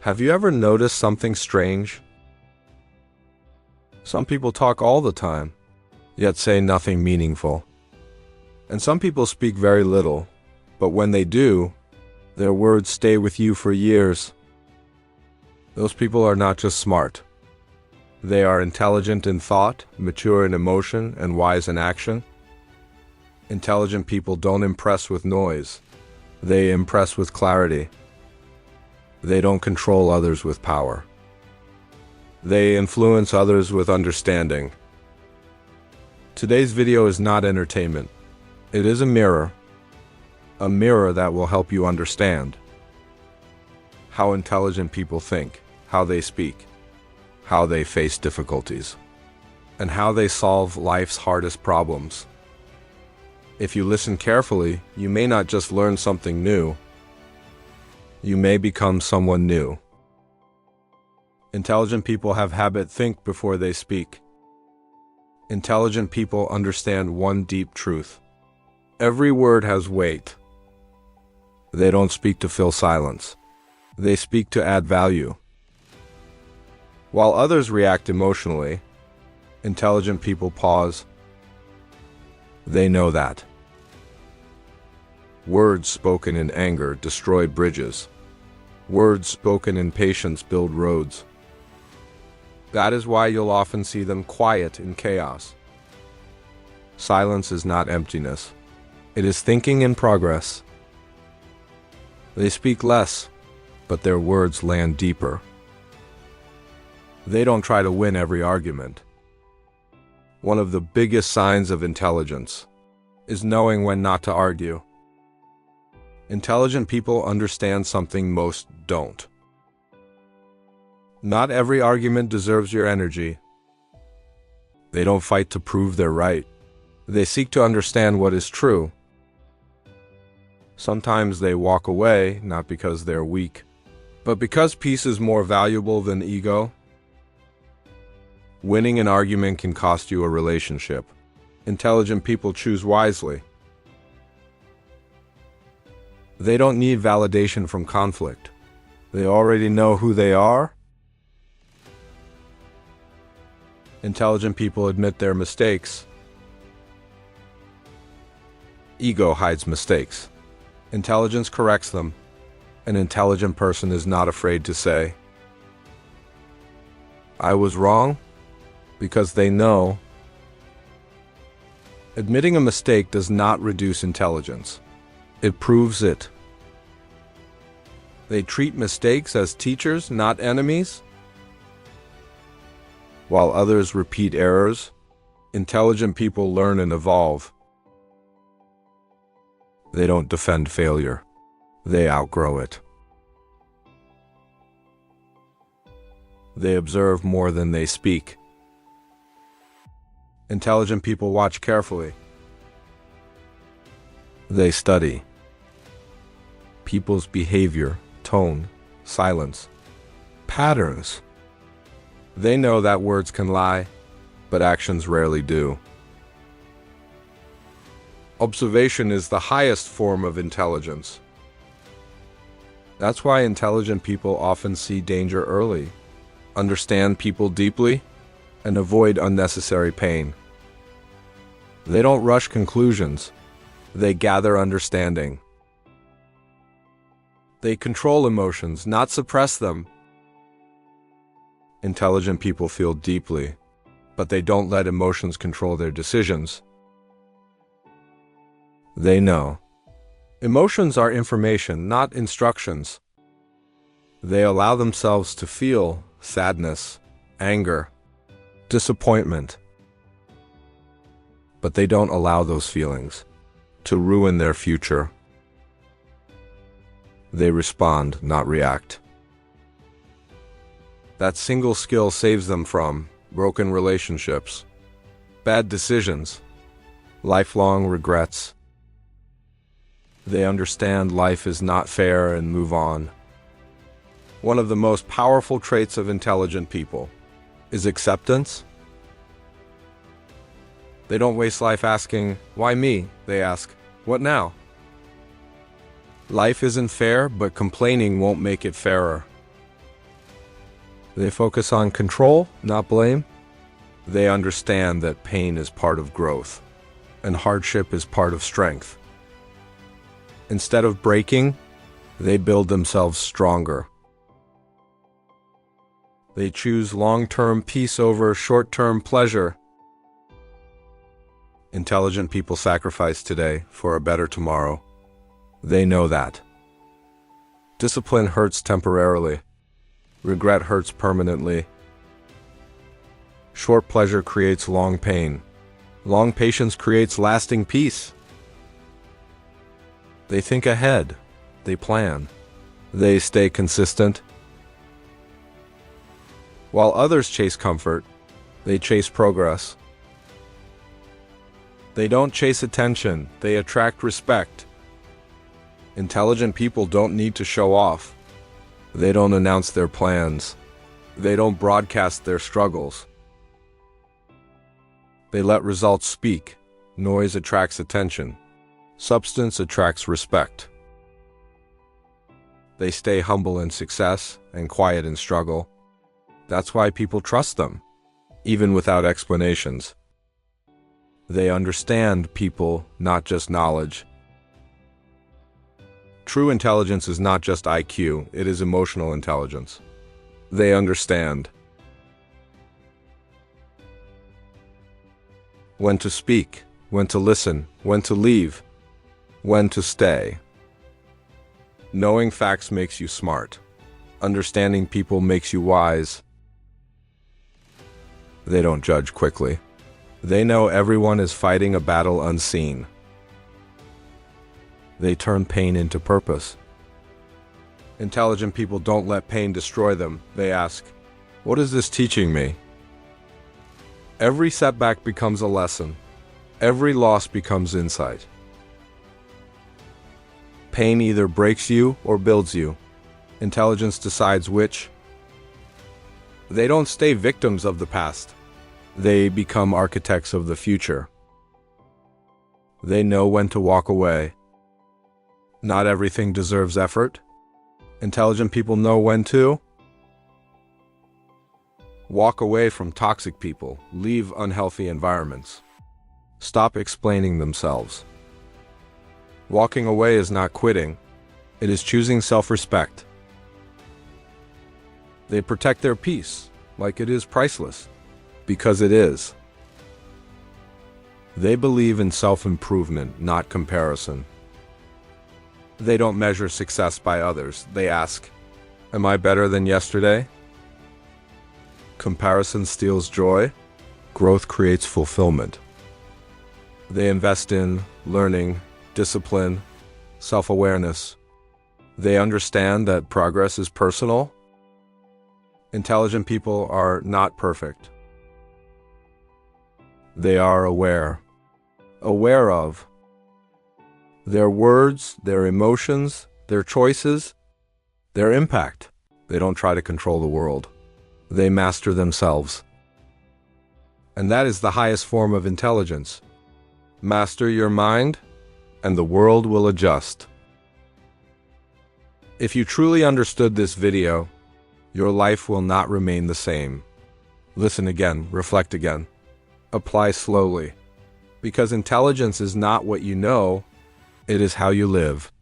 Have you ever noticed something strange? Some people talk all the time, yet say nothing meaningful. And some people speak very little, but when they do, their words stay with you for years. Those people are not just smart. They are intelligent in thought, mature in emotion, and wise in action. Intelligent people don't impress with noise. They impress with clarity. They don't control others with power. They influence others with understanding. Today's video is not entertainment. It is a mirror that will help you understand how intelligent people think, how they speak, how they face difficulties, and how they solve life's hardest problems. If you listen carefully, you may not just learn something new, you may become someone new. Intelligent people have habit think before they speak. Intelligent people understand one deep truth. Every word has weight. They don't speak to fill silence. They speak to add value. While others react emotionally, intelligent people pause. They know that. Words spoken in anger destroy bridges. Words spoken in patience build roads. That is why you'll often see them quiet in chaos. Silence is not emptiness. It is thinking in progress. They speak less, but their words land deeper. They don't try to win every argument. One of the biggest signs of intelligence is knowing when not to argue. Intelligent people understand something most don't. Not every argument deserves your energy. They don't fight to prove they're right. They seek to understand what is true. Sometimes they walk away, not because they're weak, but because peace is more valuable than ego. Winning an argument can cost you a relationship. Intelligent people choose wisely. They don't need validation from conflict. They already know who they are. Intelligent people admit their mistakes. Ego hides mistakes. Intelligence corrects them. An intelligent person is not afraid to say, "I was wrong," because they know. Admitting a mistake does not reduce intelligence. It proves it. They treat mistakes as teachers, not enemies. While others repeat errors, intelligent people learn and evolve. They don't defend failure. They outgrow it. They observe more than they speak. Intelligent people watch carefully. They study people's behavior, tone, silence, patterns. They know that words can lie, but actions rarely do. Observation is the highest form of intelligence. That's why intelligent people often see danger early, understand people deeply, and avoid unnecessary pain. They don't rush conclusions. They gather understanding. They control emotions, not suppress them. Intelligent people feel deeply, but they don't let emotions control their decisions. They know. Emotions are information, not instructions. They allow themselves to feel sadness, anger, disappointment. But they don't allow those feelings to ruin their future. They respond, not react. That single skill saves them from broken relationships, bad decisions, lifelong regrets. They understand life is not fair and move on. One of the most powerful traits of intelligent people is acceptance. They don't waste life asking, "Why me?" They ask, "What now?" Life isn't fair, but complaining won't make it fairer. They focus on control, not blame. They understand that pain is part of growth, and hardship is part of strength. Instead of breaking, they build themselves stronger. They choose long-term peace over short-term pleasure. Intelligent people sacrifice today for a better tomorrow. They know that. Discipline hurts temporarily. Regret hurts permanently. Short pleasure creates long pain. Long patience creates lasting peace. They think ahead. They plan. They stay consistent. While others chase comfort, they chase progress. They don't chase attention. They attract respect. Intelligent people don't need to show off. They don't announce their plans. They don't broadcast their struggles. They let results speak. Noise attracts attention. Substance attracts respect. They stay humble in success and quiet in struggle. That's why people trust them, even without explanations. They understand people, not just knowledge. True intelligence is not just IQ, it is emotional intelligence. They understand when to speak, when to listen, when to leave, when to stay. Knowing facts makes you smart. Understanding people makes you wise. They don't judge quickly. They know everyone is fighting a battle unseen. They turn pain into purpose. Intelligent people don't let pain destroy them. They ask, "What is this teaching me?" Every setback becomes a lesson. Every loss becomes insight. Pain either breaks you or builds you. Intelligence decides which. They don't stay victims of the past. They become architects of the future. They know when to walk away. Not everything deserves effort. Intelligent people know when to walk away from toxic people, leave unhealthy environments, stop explaining themselves. Walking away is not quitting. It is choosing self-respect. They protect their peace like it is priceless, because it is. They believe in self-improvement, not comparison. They don't measure success by others. They ask, "Am I better than yesterday?" Comparison steals joy. Growth creates fulfillment. They invest in learning, discipline, self-awareness. They understand that progress is personal. Intelligent people are not perfect. They are aware of their words, their emotions, their choices, their impact. They don't try to control the world. They master themselves. And that is the highest form of intelligence. Master your mind, and the world will adjust. If you truly understood this video, your life will not remain the same. Listen again, reflect again. Apply slowly. Because intelligence is not what you know, it is how you live.